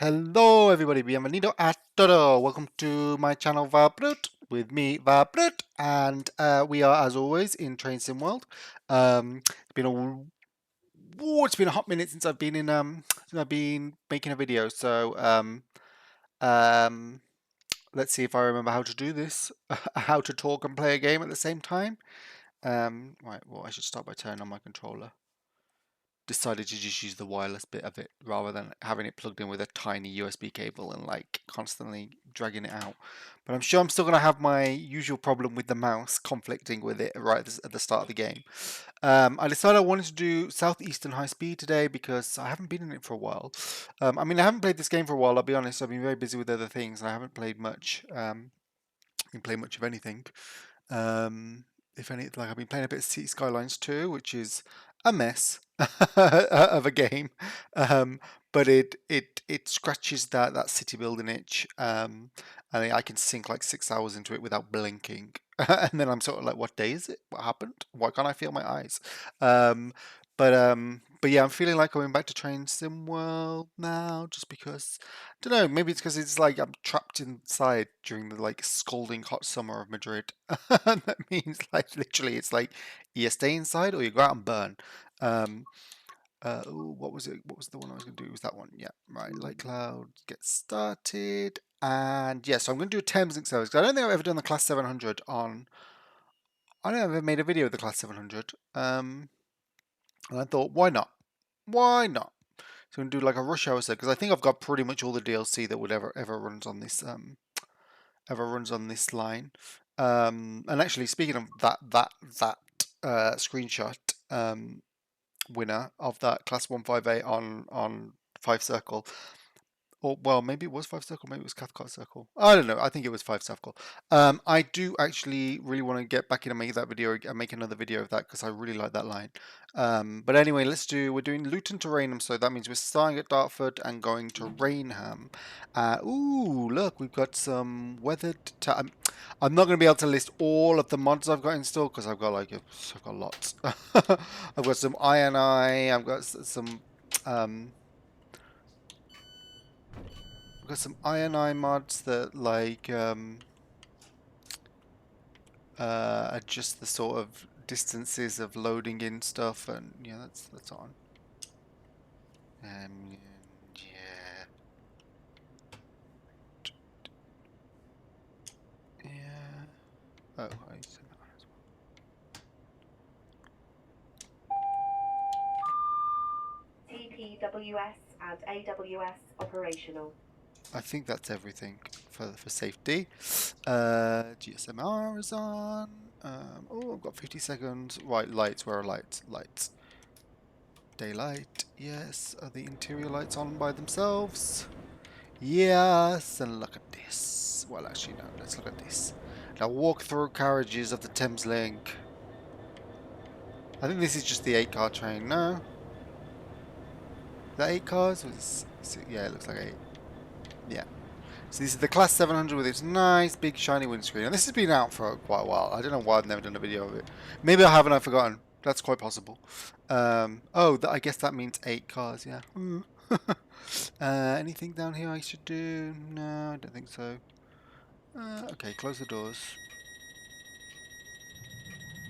Hello everybody, bienvenido a todo. Welcome to my channel Vabrut with me Vabrut, and we are as always in Train Sim World. It's been a hot minute since I've been in since I've been making a video. So um, let's see if I remember how to do this, how to talk and play a game at the same time. Right, well I should start by turning on my controller. Decided to just use the wireless bit of it rather than having it plugged in with a tiny USB cable and like constantly dragging it out. But I'm sure I'm still going to have my usual problem with the mouse conflicting with it right at the start of the game. I decided I wanted to do Southeastern High Speed today because I haven't been in it for a while. I mean, I haven't played this game for a while, I'll be honest. I've been very busy with other things and I haven't played much. Didn't play much of anything. If any, like I've been playing a bit of City Skylines 2, which is a mess of a game, but it scratches that city building itch, and I can sink like 6 hours into it without blinking, and then I'm sort of like, what day is it? What happened? Why can't I feel my eyes? Um, but yeah, I'm feeling like going back to Train Sim World now, just because don't know, maybe it's because it's like I'm trapped inside during the like scalding hot summer of Madrid. And that means like literally it's like you stay inside or you go out and burn. Um what was it? What was the one I was gonna do? It was that one. Yeah, right. Light cloud, get started. And yeah, so I'm gonna do a Thameslink service. 'Cause I don't think I've ever done the class 700 on I don't know if I've ever made a video of the class 700. And I thought, why not? Why not? So I'm gonna do like a rush hour set because I think I've got pretty much all the DLC that would ever runs on this line. And actually, speaking of that screenshot winner of that class 158 on 5 circle, or well, maybe it was 5 circle, maybe it was Cathcart circle. I don't know. I think it was 5 circle. I do actually really want to get back in and make that video and make another video of that because I really like that line. But anyway, we're doing Luton to Rainham, so that means we're starting at Dartford and going to Rainham. Ooh, look, we've got some weathered. I'm not going to be able to list all of the mods I've got installed because I've got lots. I've got some INI. I've got some. Got some INI mods that like adjust the sort of distances of loading in stuff, and yeah, that's on. Yeah. Yeah. Oh, I said that one as well. TPWS and AWS operational. I think that's everything for safety. GSMR is on. Oh, I've got 50 seconds. Right, lights. Where are lights? Lights. Daylight. Yes. Are the interior lights on by themselves? Yes. And look at this. Well, actually, no. Let's look at this. Now, walk through carriages of the Thameslink. I think this is just the 8-car train. No. Is that 8 cars? Yeah, it looks like 8. Yeah. So this is the Class 700 with its nice big shiny windscreen. And this has been out for quite a while. I don't know why I've never done a video of it. Maybe I haven't, I've forgotten. That's quite possible. I guess that means 8 cars, yeah. Anything down here I should do? No, I don't think so. Okay, close the doors.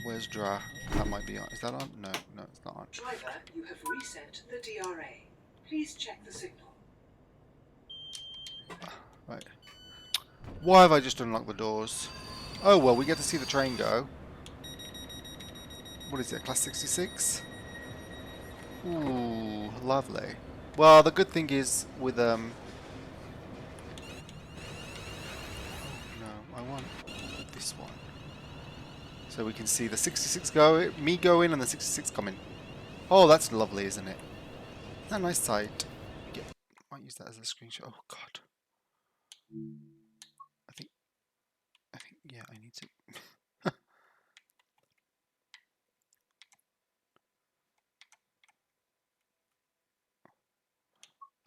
Where's Dra? That might be on. Is that on? No, it's not on. Driver, you have reset the DRA. Please check the signal. Right. Why have I just unlocked the doors? Oh, well, we get to see the train go. What is it, Class 66? Ooh, lovely. Well, the good thing is with, no, I want this one. So we can see the 66 go, me go in and the 66 come in. Oh, that's lovely, isn't it? Isn't that a nice sight? Yeah, might use that as a screenshot. Oh, God. I think, yeah, I need to.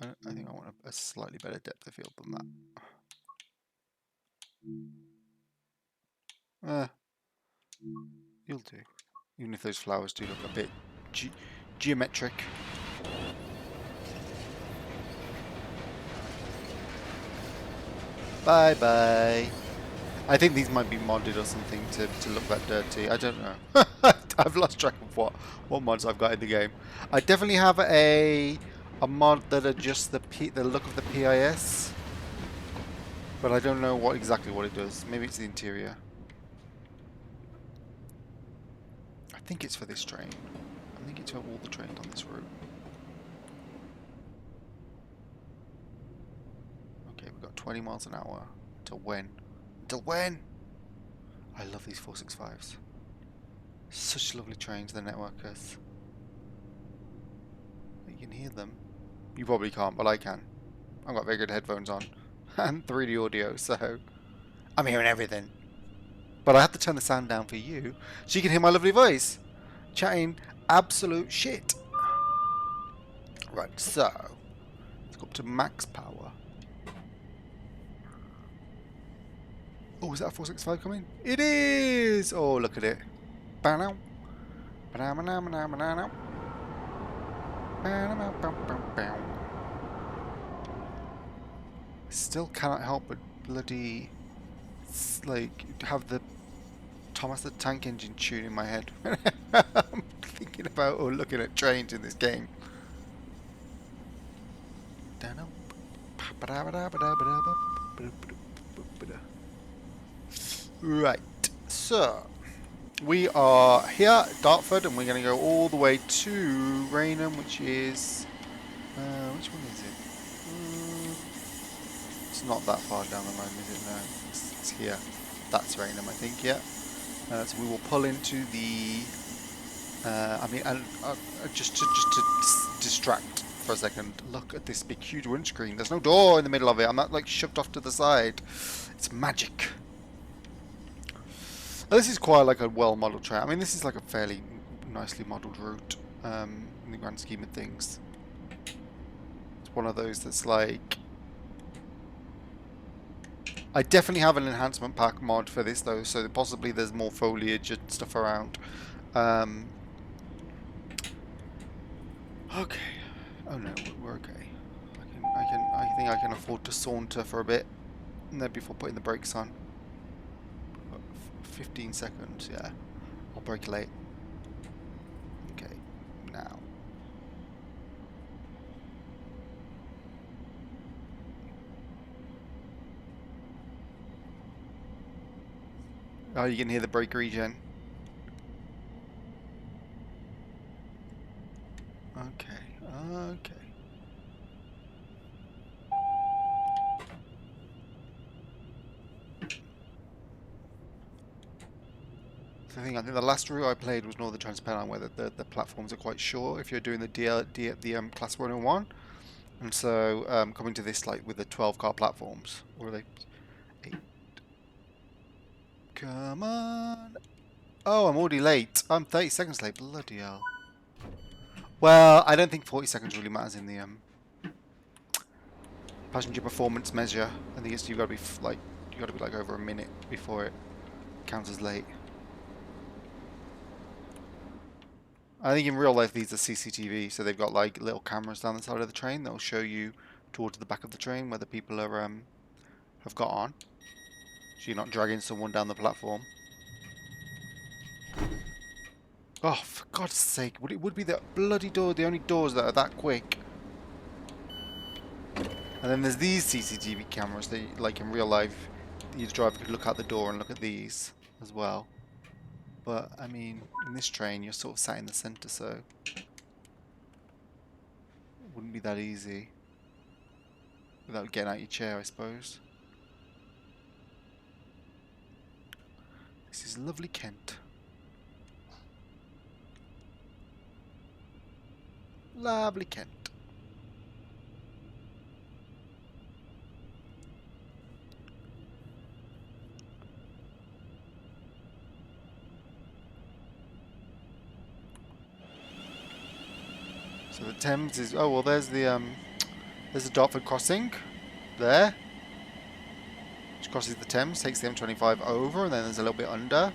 I think I want a slightly better depth of field than that. You'll do. Even if those flowers do look a bit geometric. Bye bye. I think these might be modded or something to look that dirty. I don't know. I've lost track of what mods I've got in the game. I definitely have a mod that adjusts the look of the PIS, but I don't know exactly what it does. Maybe it's the interior. I think it's for this train. I think it's for all the trains on this route. Okay, we've got 20 miles an hour. Until when? Until when? I love these 465s. Such lovely trains, the networkers. You can hear them. You probably can't, but I can. I've got very good headphones on. And 3D audio, so I'm hearing everything. But I have to turn the sound down for you, so you can hear my lovely voice. Chatting absolute shit. Right, so let's go up to max power. Oh, is that a 465 coming? It is! Oh, look at it. Ba-now. Ba-na-ba-na-ba-na-ba-na-now. Ba-na-ba-ba-ba-bow. Still cannot help but bloody like have the Thomas the Tank Engine tune in my head. I'm thinking about or looking at trains in this game. Right, so we are here at Dartford and we're going to go all the way to Rainham, which is which one is it? It's not that far down the line, is it? No, it's here. That's Rainham, I think. Yeah. So we will pull into the. I mean, and just to distract for a second. Look at this big, huge windscreen. There's no door in the middle of it. I'm not like shoved off to the side. It's magic. Now, this is quite like a well-modelled train. I mean, this is like a fairly nicely modelled route in the grand scheme of things. It's one of those that's like. I definitely have an enhancement pack mod for this though, so possibly there's more foliage and stuff around. Okay. Oh no, we're okay. I think I can afford to saunter for a bit, and then before putting the brakes on. 15 seconds, yeah. I'll brake late. Okay, now. Oh, you can hear the brake regen. Okay, okay. So I think the last route I played was Northern Transparent, where the platforms are quite short if you're doing the class 101. And so coming to this like with the 12 car platforms, or are they 8? Come on. Oh, I'm already late. I'm 30 seconds late. Bloody hell. Well, I don't think 40 seconds really matters in the passenger performance measure. I think it's you got to be like over a minute before it counts as late. I think in real life these are CCTV, so they've got like little cameras down the side of the train that'll show you towards the back of the train where the people are have got on, so you're not dragging someone down the platform. Oh, for God's sake! It would be the bloody door, the only doors that are that quick. And then there's these CCTV cameras that, like in real life, the driver could look out the door and look at these as well. But I mean, in this train, you're sort of sat in the centre, so it wouldn't be that easy without getting out your chair, I suppose. This is lovely Kent. Lovely Kent. So the Thames is, oh well, there's the Dartford crossing there, which crosses the Thames, takes the M25 over, and then there's a little bit under.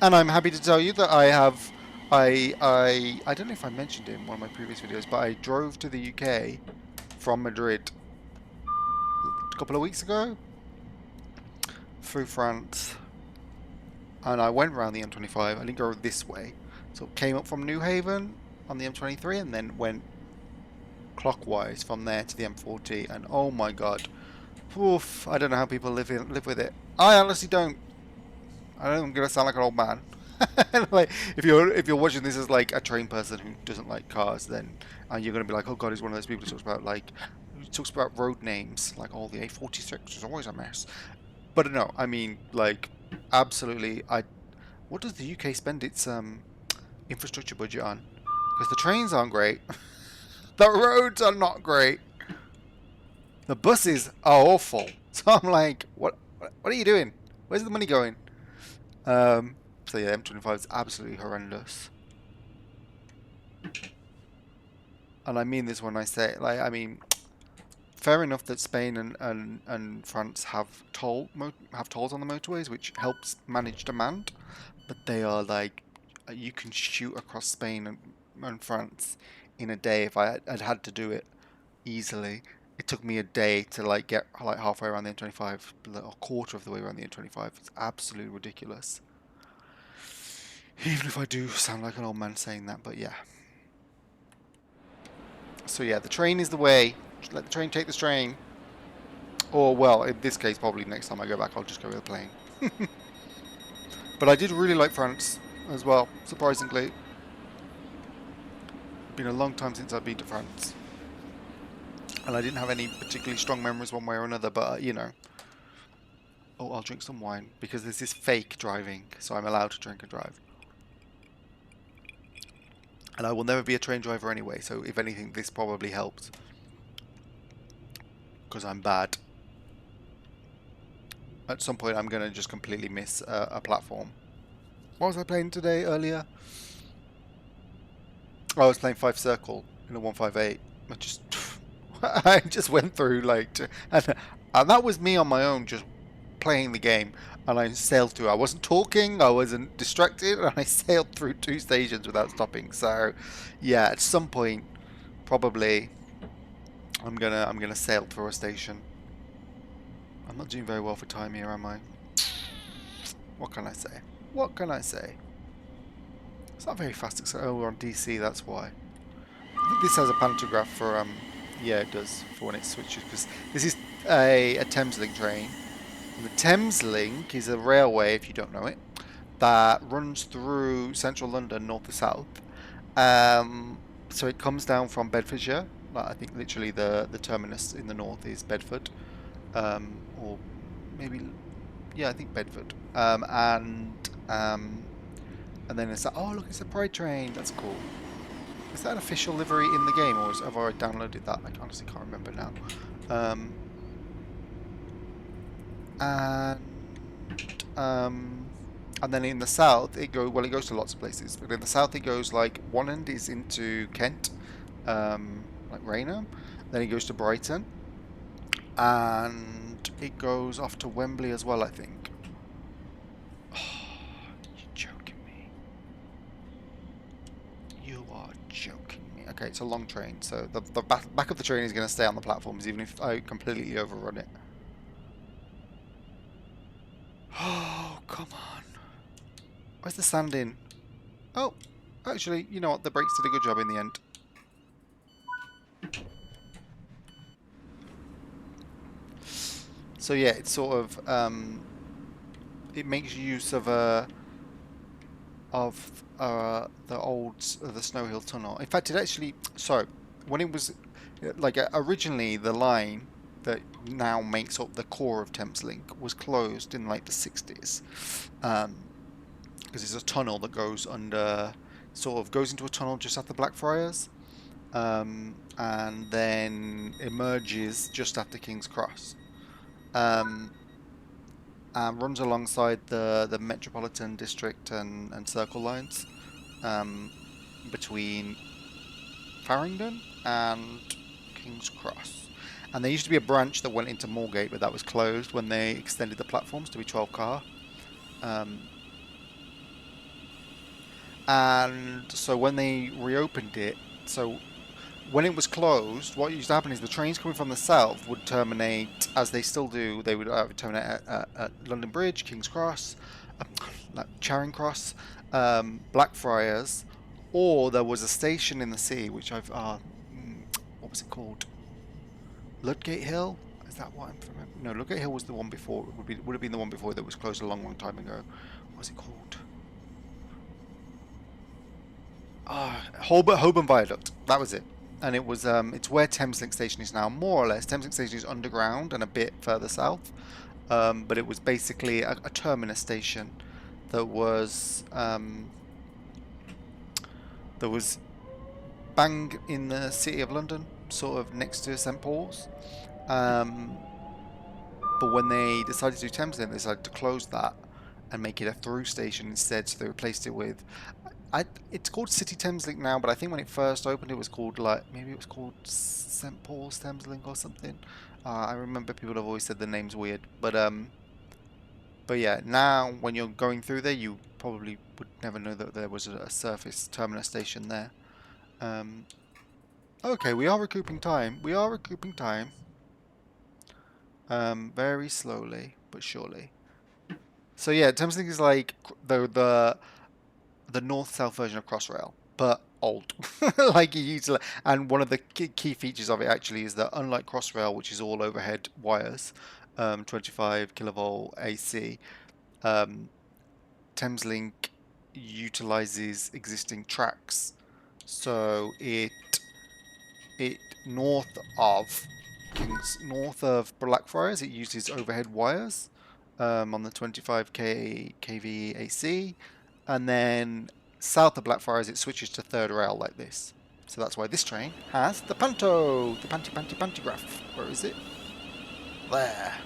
And I'm happy to tell you that I have, I don't know if I mentioned it in one of my previous videos, but I drove to the UK from Madrid a couple of weeks ago through France, and I went around the M25. I didn't go this way, so it came up from New Haven on the M23 and then went clockwise from there to the M40. And oh my god, oof! I don't know how people live with it. I honestly don't. I know I'm gonna sound like an old man. Like if you're watching this as like a trained person who doesn't like cars, then and you're gonna be like, oh god, he's one of those people who talks about road names, like oh the A46 is always a mess. But no, I mean like absolutely. What does the UK spend its infrastructure budget on? Because the trains aren't great, the roads are not great, the buses are awful. So I'm like, what are you doing? Where's the money going? So yeah, M25 is absolutely horrendous. And I mean this when I say, like, I mean, fair enough that Spain and France have tolls on the motorways, which helps manage demand, but they are like, you can shoot across Spain and France in a day. If I'd had to do it easily, it took me a day to like get like halfway around the M25, a quarter of the way around the M25. It's absolutely ridiculous. Even if I do sound like an old man saying that, but yeah. So yeah, the train is the way. Just let the train take the train. Or, well, in this case, probably next time I go back, I'll just go with a plane. But I did really like France as well, surprisingly. It's been a long time since I've been to France. And I didn't have any particularly strong memories one way or another, but, you know. Oh, I'll drink some wine, because there's this fake driving, so I'm allowed to drink and drive. And I will never be a train driver anyway, so if anything, this probably helps. Because I'm bad. At some point, I'm going to just completely miss a platform. What was I playing today earlier? Oh, I was playing 5 Circle in a 158. I just went through like, and that was me on my own, just playing the game, and I sailed through. I wasn't talking, I wasn't distracted, and I sailed through 2 stations without stopping. So, yeah, at some point, probably, I'm gonna sail through a station. I'm not doing very well for time here, am I? What can I say? What can I say? It's not very fast. Oh, we're on DC, that's why. I think this has a pantograph for, yeah, it does, for when it switches, because this is a Thameslink train. And the Thameslink is a railway, if you don't know it, that runs through central London, north to south. So it comes down from Bedfordshire. Like, I think literally the terminus in the north is Bedford. Or maybe, yeah, I think Bedford. And then it's like, oh look, it's a Pride train. That's cool. Is that an official livery in the game, or have I downloaded that? I honestly can't remember now. And then in the south, it goes to lots of places. But in the south, it goes like one end is into Kent, like Rainham. Then it goes to Brighton, and it goes off to Wembley as well, I think. You're joking me. You are joking me. Okay, it's a long train, so the back of the train is going to stay on the platforms, even if I completely overrun it. Oh, come on. Where's the sand in? Oh, actually, you know what? The brakes did a good job in the end. So yeah, it's sort of it makes use of the Snow Hill Tunnel. In fact, it actually when it was like originally the line that now makes up the core of Thameslink was closed in like the 60s, because it's a tunnel that goes goes into a tunnel just after Blackfriars, and then emerges just after King's Cross, and runs alongside the Metropolitan District and Circle lines, between Farringdon and King's Cross. And there used to be a branch that went into Moorgate, but that was closed when they extended the platforms to be 12 car. And so when they reopened it, so when it was closed, what used to happen is the trains coming from the south would terminate, as they still do, they would terminate at London Bridge, King's Cross, Charing Cross, Blackfriars, or there was a station in the city, which what was it called? Ludgate Hill? Is that what I'm remembering? No, Ludgate Hill was the one before. Would have been the one before that was closed a long time ago. What was it called? Holborn Viaduct. That was it. And it was it's where Thameslink station is now, more or less. Thameslink station is underground and a bit further south. But it was basically a terminus station that was bang in the city of London, sort of next to St Paul's. But when they decided to do Thameslink, they decided to close that and make it a through station instead. So they replaced it with, it's called City Thameslink now, but I think when it first opened, it was called maybe it was called St Paul's Thameslink or something. I remember people have always said the name's weird, but yeah, now when you're going through there, you probably would never know that there was a surface terminus station there. Okay, we are recouping time. We are recouping time. Very slowly but surely. So yeah, Thameslink is like the north-south version of Crossrail, but old. Like you use, and one of the key features of it actually is that unlike Crossrail, which is all overhead wires, 25 kilovolt AC, Thameslink utilizes existing tracks. So it north of Blackfriars, it uses overhead wires on the 25 kV AC, and then south of Blackfriars it switches to third rail like this. So that's why this train has the panto, the pantograph. Where is it? There.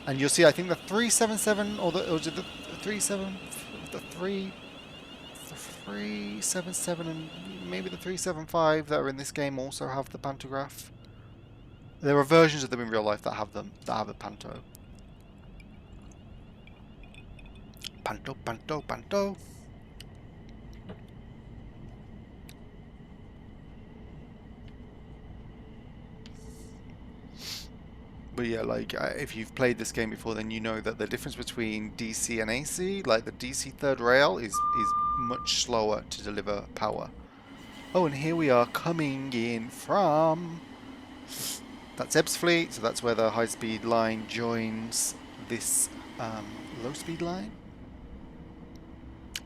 And you'll see, I think the 377 or was it the 377 and maybe the 375 that are in this game also have the pantograph. There are versions of them in real life that have them, that have a panto. Panto, panto, panto. But yeah, like if you've played this game before, then you know that the difference between DC and AC, like the DC third rail, is much slower to deliver power. Oh, and here we are coming in from... That's Ebbsfleet, so that's where the high-speed line joins this low-speed line.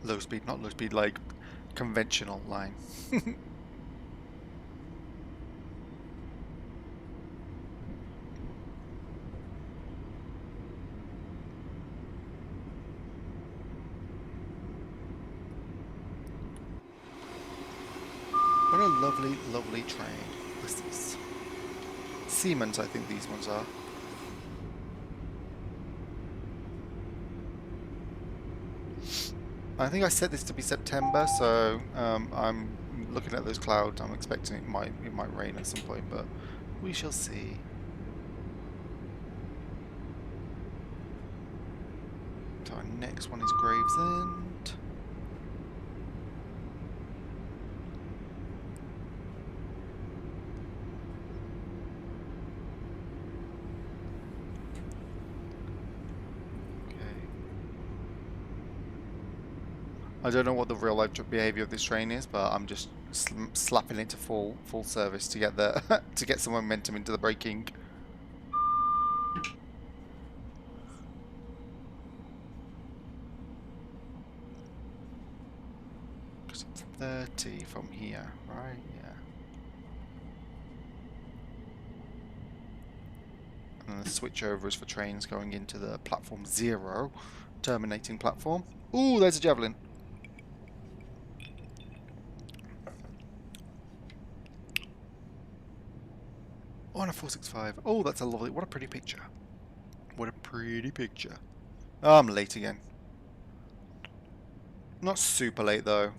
Low-speed, not low-speed, like conventional line. What a lovely, lovely train this is. Siemens, I think these ones are. I think I set this to be September, so I'm looking at those clouds. I'm expecting it might rain at some point, but we shall see. So our next one is Gravesend. I don't know what the real life behavior of this train is, but I'm just slapping it to full service to get the to get some momentum into the braking. Because it's 30 from here, right? Yeah. And the switchover is for trains going into the platform 0, terminating platform. Ooh, there's a javelin. Oh, and a 465. Oh, that's a lovely... What a pretty picture. What a pretty picture. Oh, I'm late again. Not super late, though.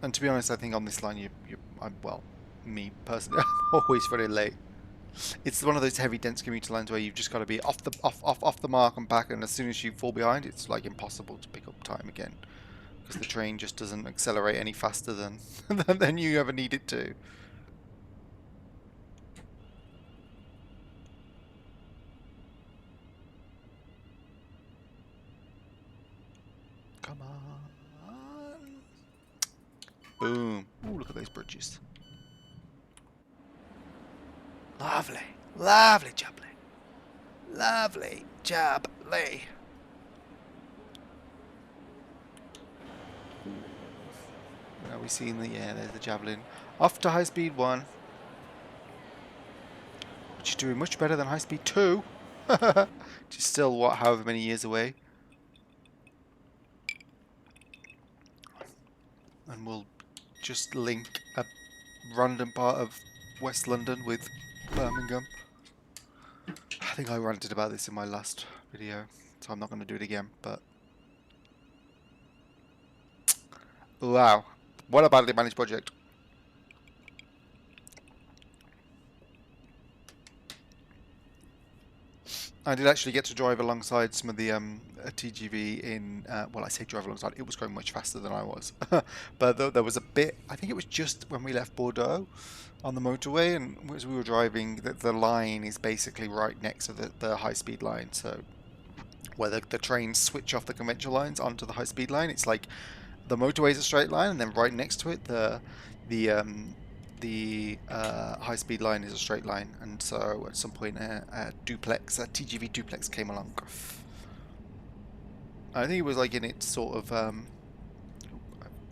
And to be honest, I think on this line, well, me personally, I'm always very late. It's one of those heavy, dense commuter lines where you've just got to be off the mark and back, and as soon as you fall behind, it's like impossible to pick up time again. because the train just doesn't accelerate any faster than than you ever need it to. Come on. Boom. Ooh, look at those bridges. Lovely. Lovely jubbly. Lovely jubbly. Now we seen the, yeah, there's the javelin. Off to high speed 1. Which is doing much better than high speed 2. Which is still, what, however many years away. And we'll just link a random part of West London with Birmingham. I think I ranted about this in my last video, so I'm not going to do it again, but... Wow. What a badly managed project. I did actually get to drive alongside some of the TGV in, well, I say drive alongside, it was going much faster than I was. But there was a bit, I think it was just when we left Bordeaux on the motorway, and as we were driving, the line is basically right next to the high-speed line, so where the trains switch off the conventional lines onto the high-speed line, it's like the motorway is a straight line, and then right next to it, the high-speed line is a straight line, and so at some point a TGV duplex came along. I think it was like in its sort of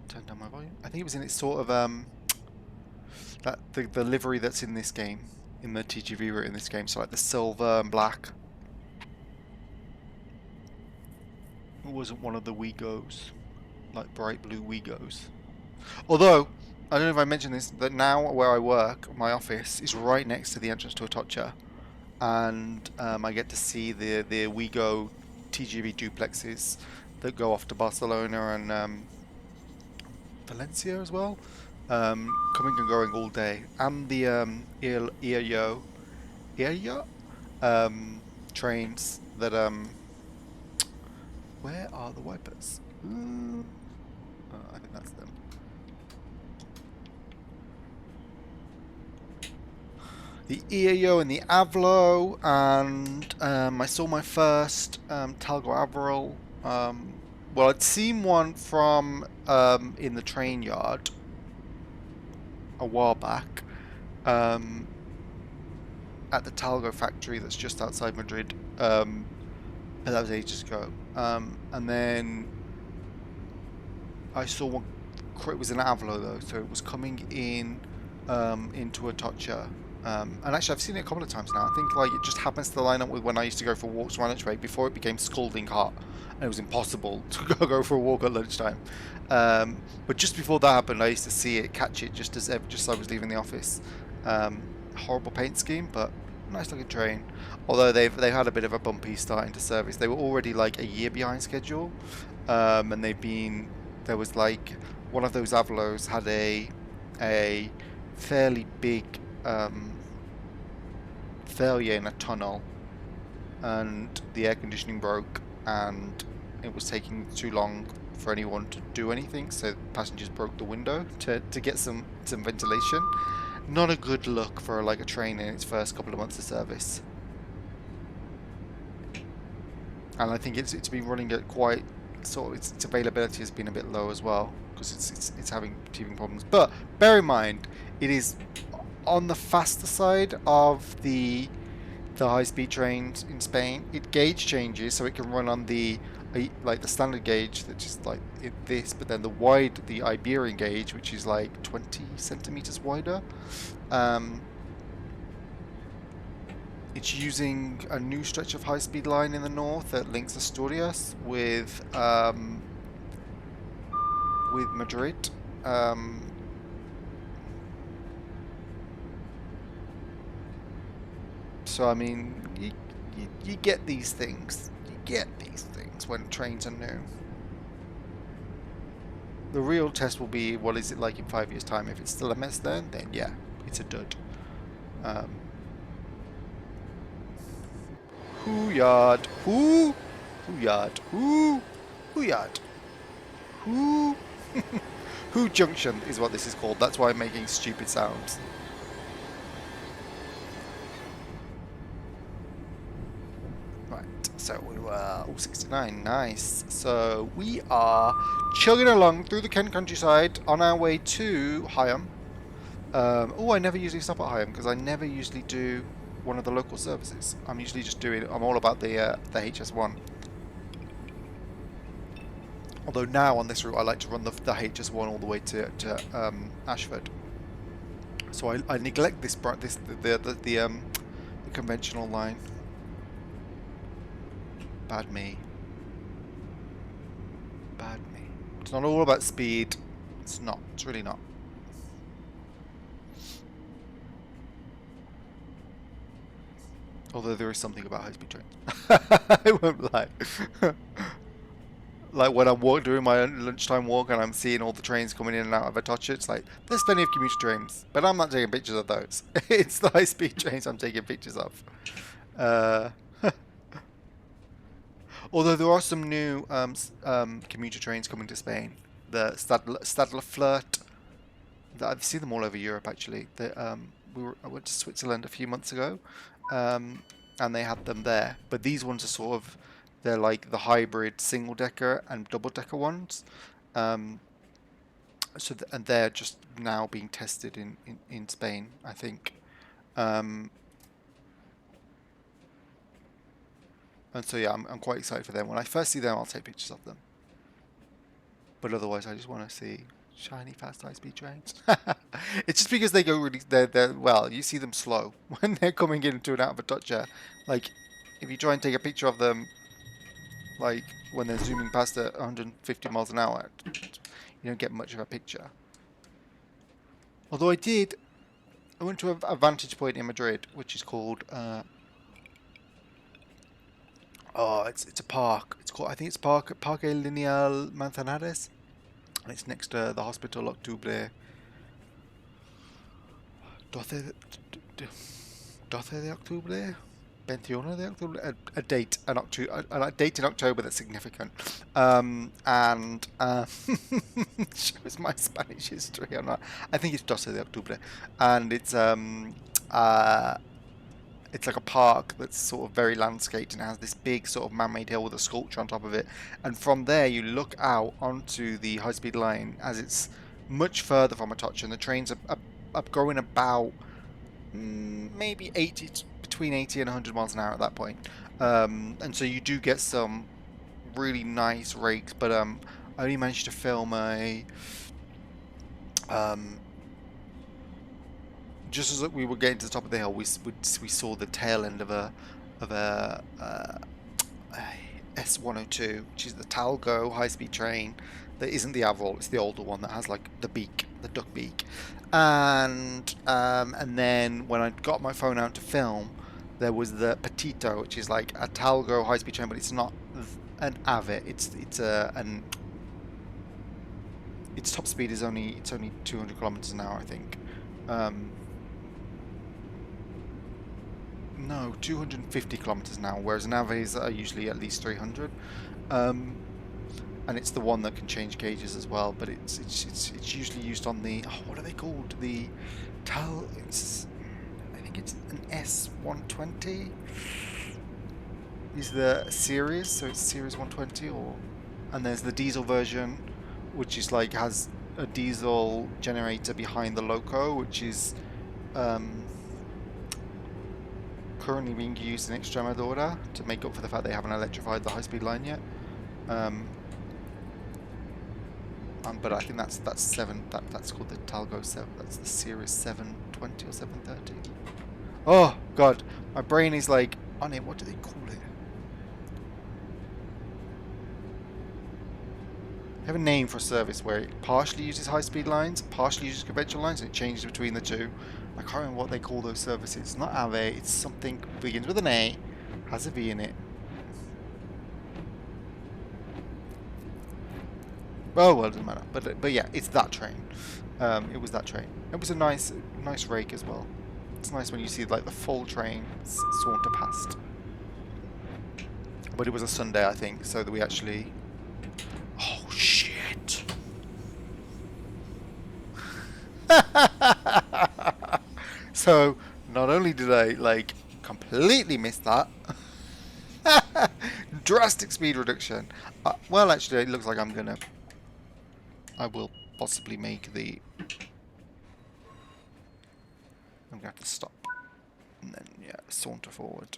turn down my volume. I think it was in its sort of that the livery that's in this game, in the TGV route in this game, so like the silver and black. It wasn't one of the Wegos, like bright blue Wegos. Although, I don't know if I mentioned this, that now where I work, my office is right next to the entrance to Atocha, and I get to see the Wego TGV duplexes that go off to Barcelona and Valencia as well, coming and going all day, and the EAYO trains that where are the wipers? I think that's them. The EAYO and the Avlo, and I saw my first Talgo Avril. Well, I'd seen one from in the train yard a while back at the Talgo factory that's just outside Madrid. And that was ages ago. And then I saw one. It was an Avlo though, so it was coming in into Atocha. And actually, I've seen it a couple of times now. I think like it just happens to line up with when I used to go for walks around lunchtime before it became scalding hot and it was impossible to go for a walk at lunchtime. But just before that happened, I used to see it, catch it just as I was leaving the office. Horrible paint scheme, but nice looking train. Although they've had a bit of a bumpy start into service. They were already like a year behind schedule, and there was like one of those Avlos had a fairly big failure in a tunnel, and the air conditioning broke, and it was taking too long for anyone to do anything, so passengers broke the window to get some ventilation. Not a good look for like a train in its first couple of months of service. And I think it's been running at quite sort of its availability has been a bit low as well, because it's having teething problems. But bear in mind, it is on the faster side of the high-speed trains in Spain. It gauge changes, so it can run on the like the standard gauge, that's just like this, but then the Iberian gauge, which is like 20 centimeters wider. It's using a new stretch of high-speed line in the north that links Asturias with Madrid. So I mean, you get these things. You get these things when trains are new. The real test will be, what is it like in 5 years' time? If it's still a mess then yeah, it's a dud. Who yard? Who yard? Who yard? Who? Who Junction is what this is called. That's why I'm making stupid sounds. Right, so we were 69, nice. So we are chugging along through the Kent countryside on our way to Higham. Oh, I never usually stop at Higham because I never usually do one of the local services. I'm usually just doing. I'm all about the HS1. Although now on this route I like to run the HS1 all the way to Ashford. So I neglect the conventional line. Bad me. Bad me. It's not all about speed. It's not. It's really not. Although there is something about high-speed trains. I won't lie. Like when I'm doing my lunchtime walk and I'm seeing all the trains coming in and out of Atocha, it's like, there's plenty of commuter trains, but I'm not taking pictures of those. It's the high-speed trains I'm taking pictures of. Although there are some new commuter trains coming to Spain. The Stadler Flirt. I've seen them all over Europe, actually. I went to Switzerland a few months ago, and they had them there. But these ones are sort of, they're like the hybrid single-decker and double-decker ones. And they're just now being tested in Spain, I think. And so yeah, I'm quite excited for them. When I first see them, I'll take pictures of them. But otherwise, I just want to see shiny, fast, high-speed trains. It's just because they go really, well, you see them slow when they're coming into and out of Atocha. Like, if you try and take a picture of them, like when they're zooming past at 150 miles an hour, you don't get much of a picture. Although I went to a vantage point in Madrid, which is called, it's a park. It's called, I think it's Parque Lineal Manzanares. And it's next to the Hospital Octubre. 12 de Octubre? 21 de Octubre? A date in October that's significant. Shows my Spanish history. I think it's 12 de Octubre. And it's like a park that's sort of very landscaped and has this big sort of man-made hill with a sculpture on top of it. And from there you look out onto the high-speed line as it's much further from Atocha, and the trains are going about maybe between 80 and 100 miles an hour at that point. And so you do get some really nice rakes, but I only managed to film just as we were getting to the top of the hill, we saw the tail end of a S102, which is the Talgo high-speed train that isn't the Avril, it's the older one that has like the beak, the duck beak. And then when I got my phone out to film, there was the Petito, which is like a Talgo high-speed train, but it's not an AVE. Its top speed is only 200 kilometers an hour, I think. No, 250 kilometers an hour, whereas navies are usually at least 300. And it's the one that can change gauges as well, but it's usually used on the, what are they called? I think it's an S120 is the series, so it's series 120, and there's the diesel version, which is like has a diesel generator behind the loco, which is currently being used in Extremadura to make up for the fact they haven't electrified the high-speed line yet. But I think that's called the Talgo 7. That's the Series 720 or 730. Oh God, my brain is like on it. What do they call it? They have a name for a service where it partially uses high-speed lines, partially uses conventional lines, and it changes between the two. I can't remember what they call those services. It's not AVE, it's something begins with an A, has a V in it. Oh well, it doesn't matter. But yeah, it's that train. It was that train. It was a nice rake as well. It's nice when you see like the full train saunter past. But it was a Sunday, I think, so that we actually. Oh shit! So not only did I like completely miss that, drastic speed reduction. Well, actually, it looks like I will possibly make the. I'm gonna have to stop and then yeah, saunter forward.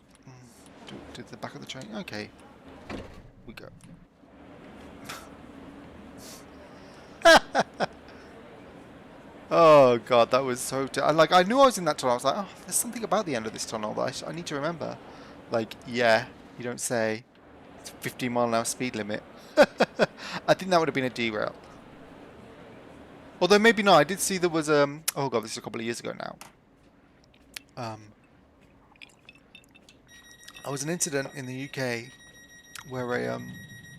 To the back of the train. Okay, we go. Oh god, that was so. Like I knew I was in that tunnel. I was like, oh, there's something about the end of this tunnel that I need to remember. Like, yeah, you don't say. It's 15-mile-an-hour speed limit. I think that would have been a derail. Although maybe not. I did see there was oh god, this is a couple of years ago now. There was an incident in the UK where I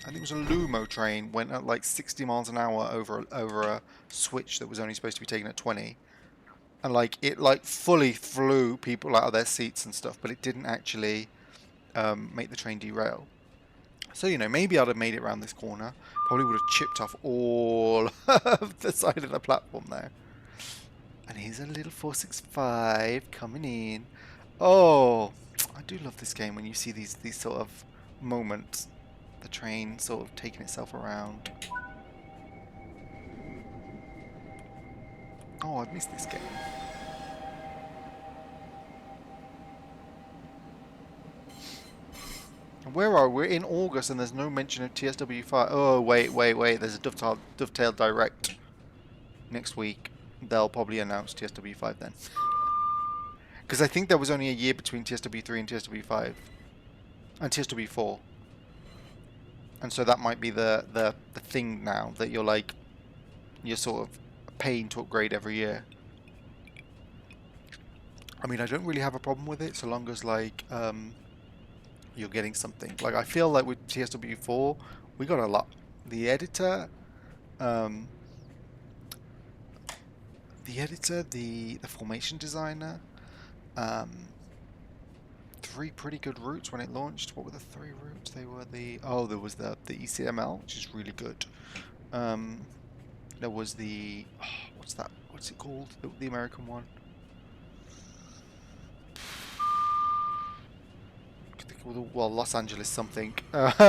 think it was a Lumo train went at like 60 miles an hour over a switch that was only supposed to be taken at 20, and like it like fully flew people out of their seats and stuff, but it didn't actually make the train derail. So, you know, maybe I'd have made it around this corner. Probably would have chipped off all of the side of the platform there. And here's a little 465 coming in. Oh, I do love this game when you see these sort of moments. The train sort of taking itself around. Oh, I've missed this game. Where are we? We're in August and there's no mention of TSW5. Oh, wait. There's a Dovetail Direct next week. They'll probably announce TSW5 then. Because I think there was only a year between TSW3 and TSW5. And TSW4. And so that might be the thing now, that you're sort of paying to upgrade every year. I mean, I don't really have a problem with it so long as like you're getting something. Like I feel like with TSW4 we got a lot. The editor, the formation designer, 3 pretty good routes when it launched. What were the 3 routes? They were there was the ECML, which is really good. There was the what's it called? The American one. Well, Los Angeles something. I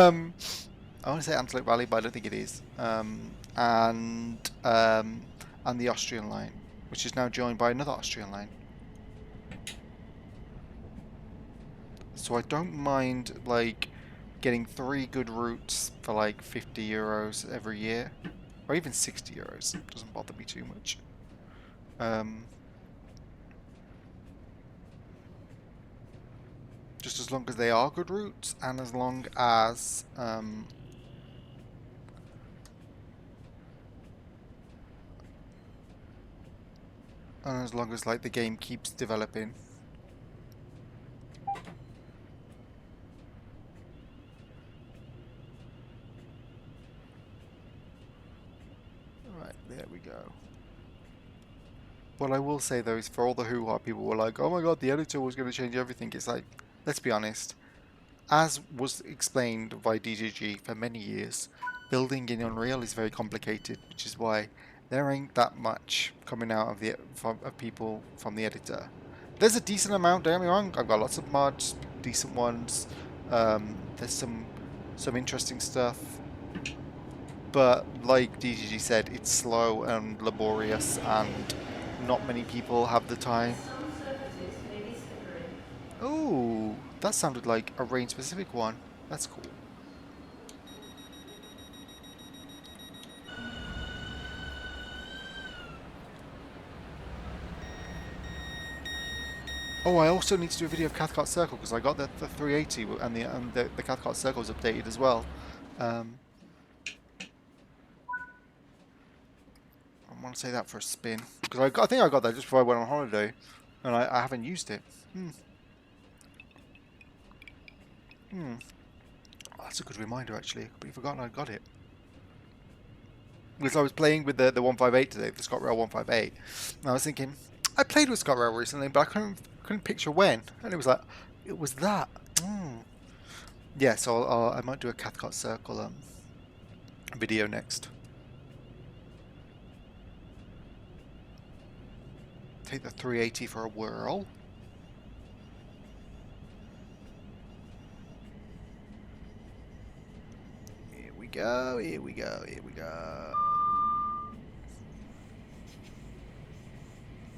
want to say Antelope Valley, but I don't think it is. And the Austrian line, which is now joined by another Austrian line. So I don't mind like getting 3 good routes for like 50 euros every year, or even 60 euros. It doesn't bother me too much. Just as long as they are good routes, and as long as and as long as like the game keeps developing. Right, there we go. What I will say though is, for all the hoo-ha, people were like, oh my god, the editor was going to change everything. It's like, let's be honest. As was explained by DGG for many years, building in Unreal is very complicated, which is why there ain't that much coming out of people from the editor. There's a decent amount, don't get me wrong. I've got lots of mods, decent ones. There's some interesting stuff. But like DGG said, it's slow and laborious, and not many people have the time. Oh, that sounded like a rain-specific one. That's cool. Oh, I also need to do a video of Cathcart Circle because I got the 380 and the Cathcart Circle is updated as well. I want to say that for a spin because I think I got that just before I went on holiday, and I haven't used it. Oh, that's a good reminder actually. I completely forgotten I got it. Because I was playing with the 158 today, the ScotRail 158, and I was thinking, I played with ScotRail recently, but I couldn't picture when, and it was like, it was that. Yeah, so I might do a Cathcart Circle video next. take the 380 for a whirl. Here we go, here we go, here we go.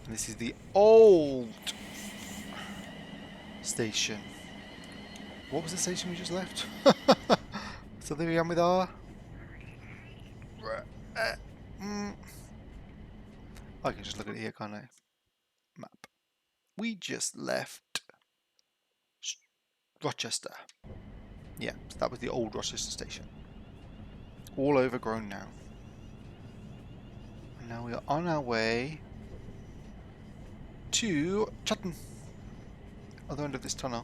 And this is the old station. What was the station we just left? So there we are with our... I can just look at it here, can't I? Map. We just left Rochester. Yeah, so that was the old Rochester station. All overgrown now. And now we are on our way to Chutton. Other end of this tunnel.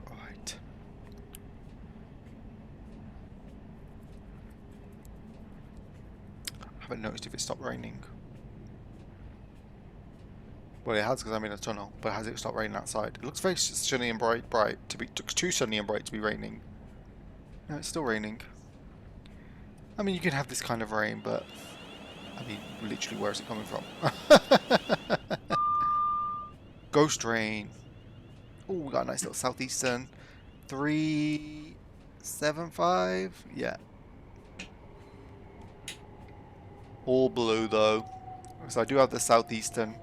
Right. I haven't noticed if it stopped raining. Well, it has because I'm in a tunnel, but has it stopped raining outside? It looks very sunny and bright to be too sunny and bright to be raining. No, it's still raining. I mean, you can have this kind of rain, but I mean, literally, where is it coming from? Ghost rain. Oh, we got a nice little southeastern. 375. Yeah. All blue though, because I do have the southeastern.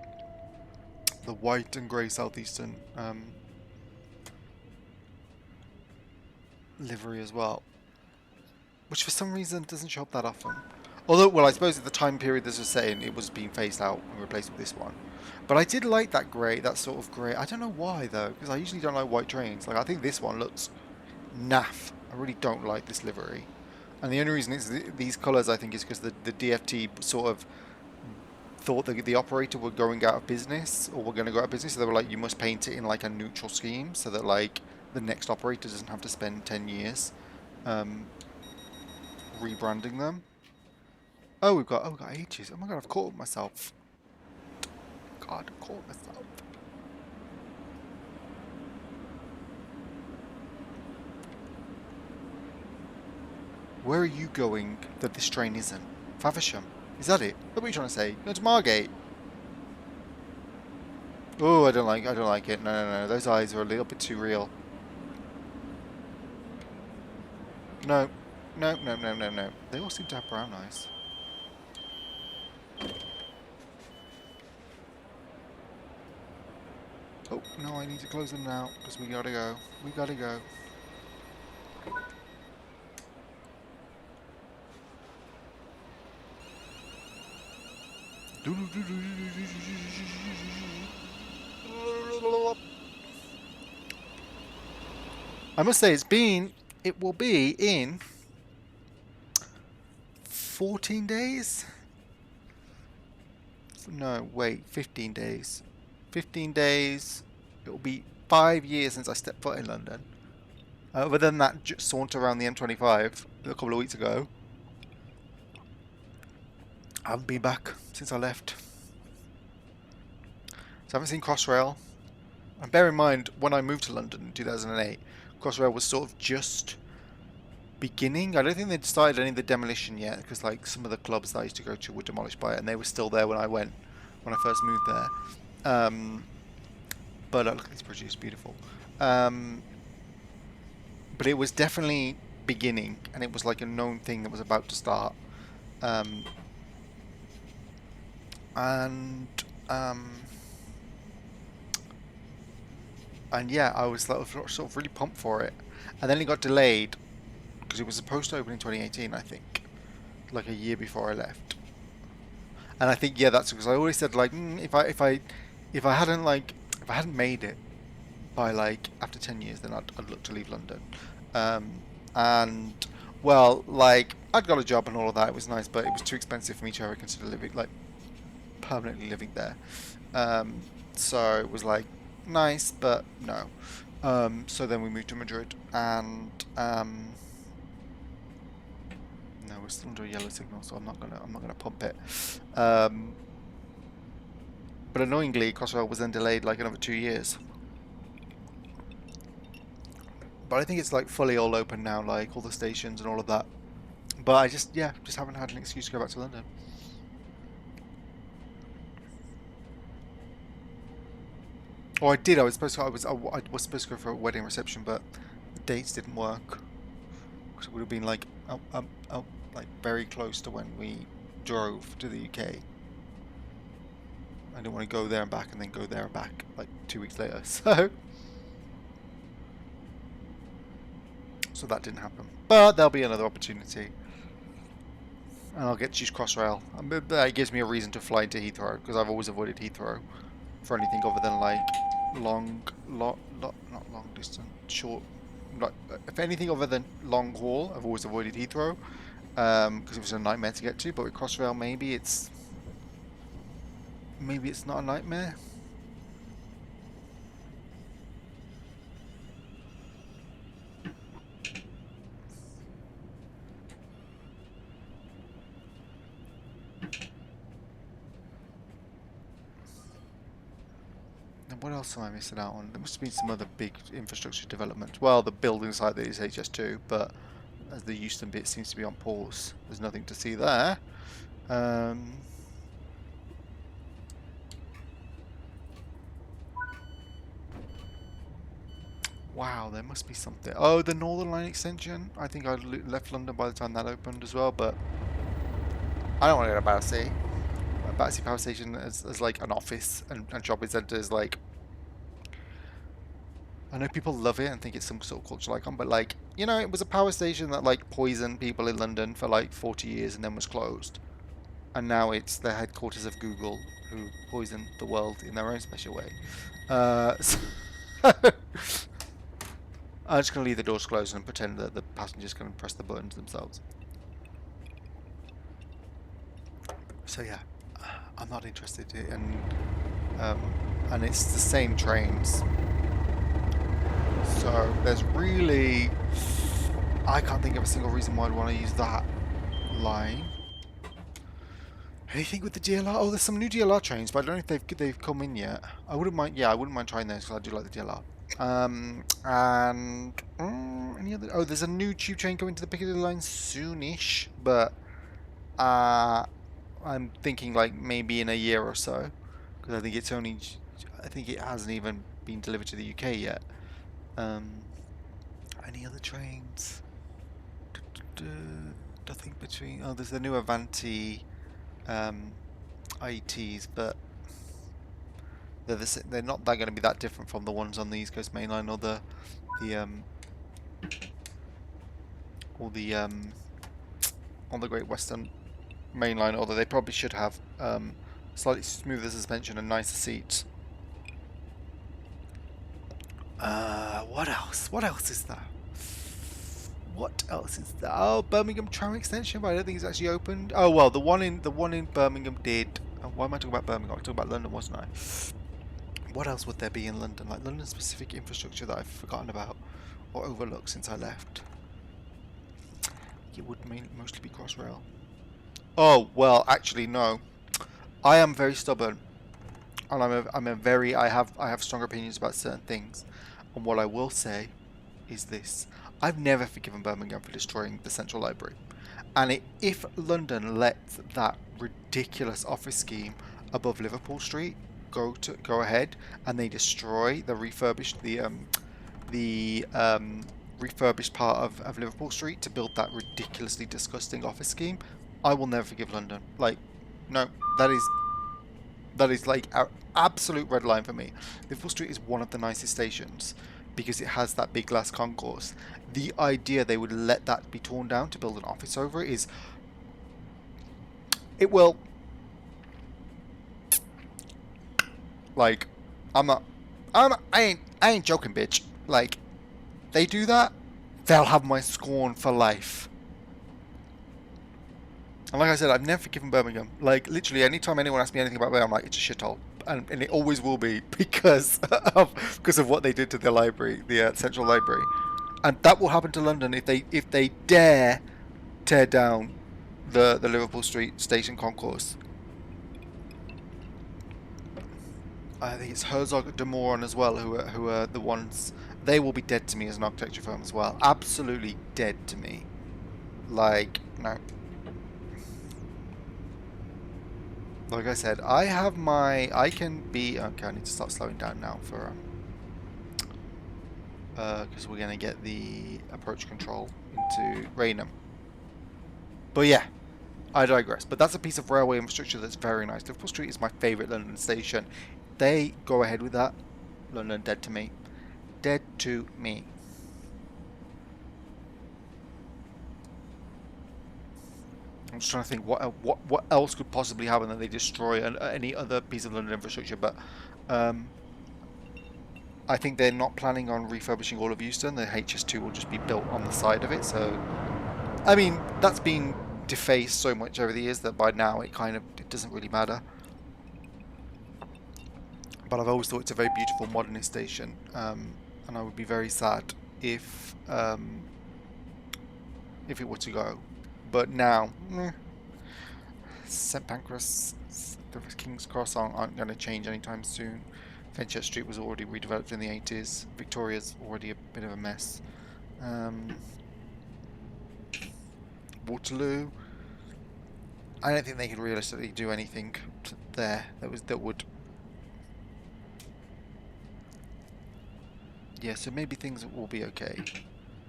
The white and grey southeastern livery as well, which for some reason doesn't show up that often. Although, well, I suppose at the time period this was saying it was being phased out and replaced with this one. But I did like that grey, that sort of grey. I don't know why though, because I usually don't like white trains. Like I think this one looks naff. I really don't like this livery, and the only reason it's these colours I think is because the DFT sort of thought that the operator were going out of business or were going to go out of business, so they were like, you must paint it in like a neutral scheme so that like the next operator doesn't have to spend 10 years rebranding them. Oh, we've got ages. Oh my god, I've caught myself. God, I've caught myself. Where are you going that this train isn't? Faversham. Is that it? What are you trying to say? Go to Margate. Oh, I don't like it. No, no, no. Those eyes are a little bit too real. No. No, no, no, no, no. They all seem to have brown eyes. Oh, no, I need to close them now, because we gotta go. We gotta go. I must say, it will be in 14 days? No, wait, 15 days. 15 days, it will be 5 years since I stepped foot in London. Other than that saunter around the M25 a couple of weeks ago, I haven't been back since I left. So I haven't seen Crossrail. And bear in mind, when I moved to London in 2008, Crossrail was sort of just beginning. I don't think they'd started any of the demolition yet, because like some of the clubs that I used to go to were demolished by it, and they were still there when I first moved there. But look at this bridge, it's beautiful. But it was definitely beginning, and it was like a known thing that was about to start. And yeah, I was sort of really pumped for it, and then it got delayed because it was supposed to open in 2018, I think, like a year before I left. And I think that's because I always said like if I hadn't made it by like after 10 years, then I'd look to leave London. And well, like I'd got a job and all of that. It was nice, but it was too expensive for me to ever consider living like permanently living there. So it was like nice, but no. So then we moved to Madrid, and no, we're still under a yellow signal, so I'm not gonna pump it. But But annoyingly, Crossrail was then delayed like another 2 years. But I think it's like fully all open now, like all the stations and all of that. But I just haven't had an excuse to go back to London. Or I did. I was supposed to. I was supposed to go for a wedding reception, but the dates didn't work because it would have been like like very close to when we drove to the UK. I didn't want to go there and back and then go there and back like 2 weeks later. So that didn't happen. But there'll be another opportunity. And I'll get to use Crossrail. That gives me a reason to fly into Heathrow, because I've always avoided Heathrow for anything other than like not long distance, short. Like, if anything other than long haul, I've always avoided Heathrow, because it was a nightmare to get to. But with Crossrail, maybe it's not a nightmare. What else am I missing out on? There must have been some other big infrastructure development. Well, the building site that is HS2, but as the Euston bit seems to be on pause, there's nothing to see there. Wow, there must be something. Oh, the Northern Line extension. I think I left London by the time that opened as well, but I don't want to go to Battersea. Battersea Power Station as like an office and shopping centre is like... I know people love it and think it's some sort of cultural icon, but like, you know, it was a power station that like poisoned people in London for like 40 years and then was closed. And now it's the headquarters of Google, who poisoned the world in their own special way. So I'm just going to leave the doors closed and pretend that the passengers can press the buttons themselves. So yeah, I'm not interested in... and it's the same trains. So there's really... I can't think of a single reason why I'd want to use that line. Anything with the DLR? Oh, there's some new DLR trains, but I don't know if they've come in yet. I wouldn't mind. Yeah, I wouldn't mind trying those because I do like the DLR. Any other? Oh, there's a new tube train coming to the Piccadilly line soonish, but I'm thinking like maybe in a year or so, because I think it hasn't even been delivered to the UK yet. Any other trains? Nothing between. Oh, there's the new Avanti IETs, but they're not that going to be that different from the ones on the East Coast Main Line or the on the Great Western Main Line, although they probably should have slightly smoother suspension and nicer seats. What else? What else is there? What else is there? Oh, Birmingham tram extension, but I don't think it's actually opened. Oh well, the one in Birmingham did. Oh, why am I talking about Birmingham? I was talking about London, wasn't I? What else would there be in London? Like London-specific infrastructure that I've forgotten about or overlooked since I left. It would mostly be Crossrail. Oh well, actually no. I am very stubborn, and I have strong opinions about certain things. And what I will say is this: I've never forgiven Birmingham for destroying the Central Library. And if London lets that ridiculous office scheme above Liverpool Street go ahead, and they destroy the refurbished refurbished part of Liverpool Street to build that ridiculously disgusting office scheme, I will never forgive London. Like, no, that is like an absolute red line for me. Liverpool Street is one of the nicest stations because it has that big glass concourse. The idea they would let that be torn down to build an office over it is... It will... Like, I ain't joking, bitch. Like, they do that, they'll have my scorn for life. And like I said, I've never forgiven Birmingham. Like, literally, anytime anyone asks me anything about Birmingham, I'm like, it's a shithole. And it always will be because of what they did to the library, the Central Library. And that will happen to London if they dare tear down the Liverpool Street station concourse. I think it's Herzog de Moron as well, who are the ones. They will be dead to me as an architecture firm as well. Absolutely dead to me. Like, no. Like I said, I have my. I can be. Okay, I need to start slowing down now for because we're gonna get the approach control into Rainham. But yeah, I digress. But that's a piece of railway infrastructure that's very nice. Liverpool Street is my favourite London station. They go ahead with that. London dead to me. Dead to me. I'm just trying to think what else could possibly happen that they destroy any other piece of London infrastructure. But I think they're not planning on refurbishing all of Euston. The HS2 will just be built on the side of it. So I mean that's been defaced so much over the years that by now it doesn't really matter. But I've always thought it's a very beautiful modernist station, and I would be very sad if it were to go. But now, St Pancras, the King's Cross aren't going to change anytime soon. Fenchurch Street was already redeveloped in the 80s. Victoria's already a bit of a mess. Waterloo, I don't think they could realistically do anything there that would. Yeah, so maybe things will be okay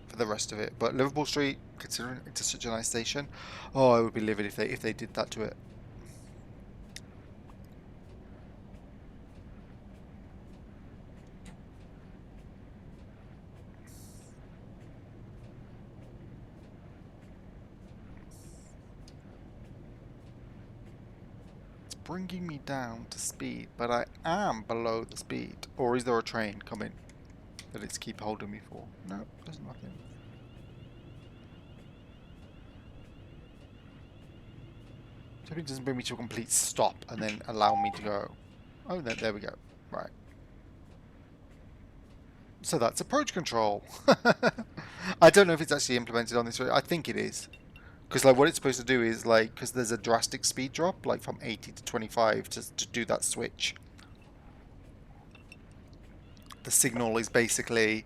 for the rest of it. But Liverpool Street, considering it's such a nice station, oh, I would be livid if they did that to it. It's bringing me down to speed, but I am below the speed. Or is there a train coming that it's keep holding me for? No, there's nothing. So it doesn't bring me to a complete stop and then allow me to go. Oh, there we go. Right. So that's approach control. I don't know if it's actually implemented on this. I think it is. Because like what it's supposed to do is like, because there's a drastic speed drop, like from 80 to 25 to do that switch. The signal is basically,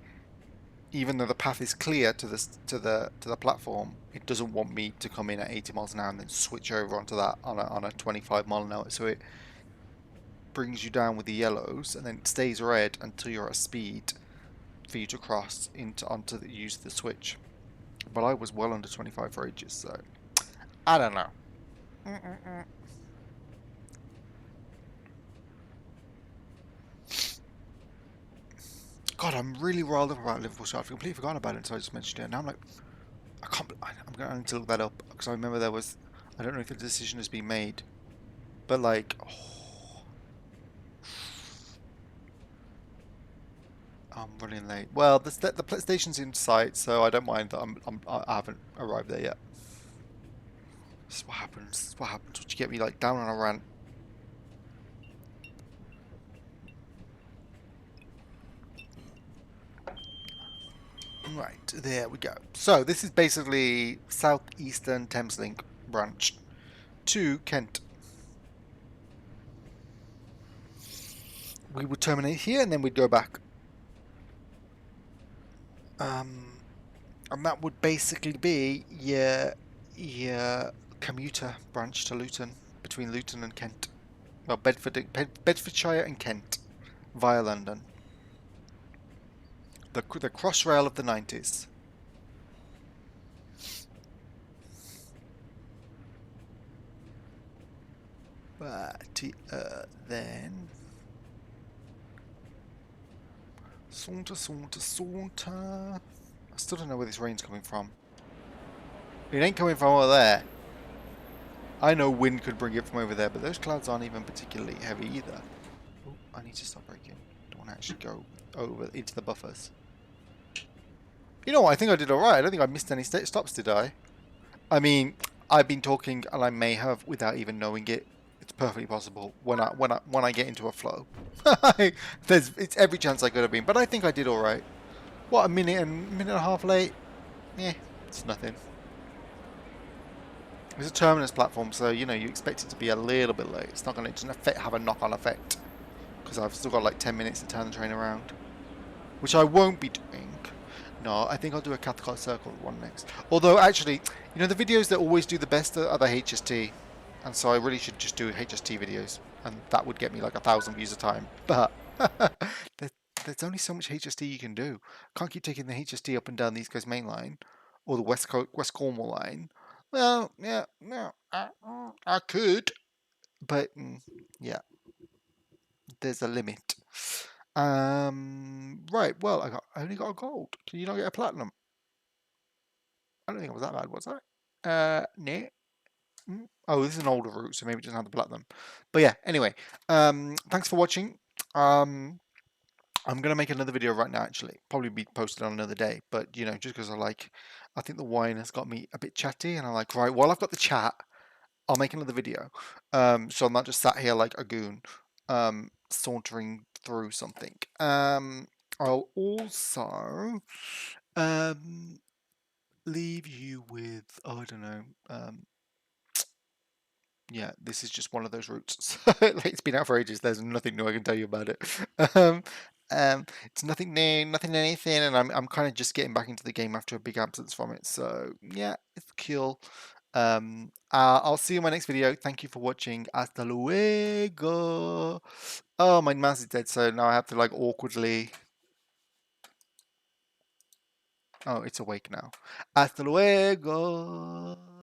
even though the path is clear to the platform, it doesn't want me to come in at 80 miles an hour and then switch over onto that on a 25 mile an hour. So it brings you down with the yellows and then it stays red until you're at a speed for you to cross use the switch. But I was well under 25 for ages, so I don't know. God, I'm really riled up about Liverpool Street. I've completely forgotten about it until I just mentioned it. And now I'm like, I'm going to look that up because I remember there was. I don't know if the decision has been made, but like, I'm running late. Well, the station's in sight, so I don't mind that I haven't arrived there yet. This is what happens. This is what happens. Would you get me like down on a rant? Right, there we go. So this is basically southeastern Thameslink branch to Kent. We would terminate here and then we'd go back. And that would basically be your commuter branch to Luton, between Luton and Kent. Well, Bedfordshire and Kent, via London. The Crossrail of the 90s. But then saunter. I still don't know where this rain's coming from. It ain't coming from over there. I know wind could bring it from over there, but those clouds aren't even particularly heavy either. Oh, I need to stop braking. Don't want to actually go over into the buffers. You know what? I think I did alright. I don't think I missed any stops, did I? I mean, I've been talking, and I may have without even knowing it. It's perfectly possible when I get into a flow. It's every chance I could have been, but I think I did alright. What, a minute and a half late? Yeah, it's nothing. It's a terminus platform, so you know you expect it to be a little bit late. It's not going to have a knock-on effect because I've still got like 10 minutes to turn the train around, which I won't be doing. No, I think I'll do a Cathcart Circle one next. Although, actually, you know, the videos that always do the best are the HST, and so I really should just do HST videos, and that would get me like 1,000 views a time. But there's only so much HST you can do. Can't keep taking the HST up and down the East Coast Main Line or the West Cornwall line. Well, yeah, no, I could, but yeah, there's a limit. Right. Well, I only got a gold. Can you not get a platinum? I don't think it was that bad, was I? No. Oh, this is an older route, so maybe it doesn't have the platinum. But yeah. Anyway, thanks for watching. I'm gonna make another video right now. Actually, probably be posted on another day. But you know, just because I think the wine has got me a bit chatty, and I'm like, right, while I've got the chat, I'll make another video. So I'm not just sat here like a goon, sauntering through something. I'll also leave you with, oh, I don't know. Yeah, this is just one of those routes. Like, it's been out for ages. There's nothing new I can tell you about it. Um, it's nothing new, nothing anything, and I'm kind of just getting back into the game after a big absence from it. So yeah, it's cool. I'll see you in my next video. Thank you for watching. Hasta luego. Oh, my mouse is dead, so now I have to like awkwardly. Oh, it's awake now. Hasta luego.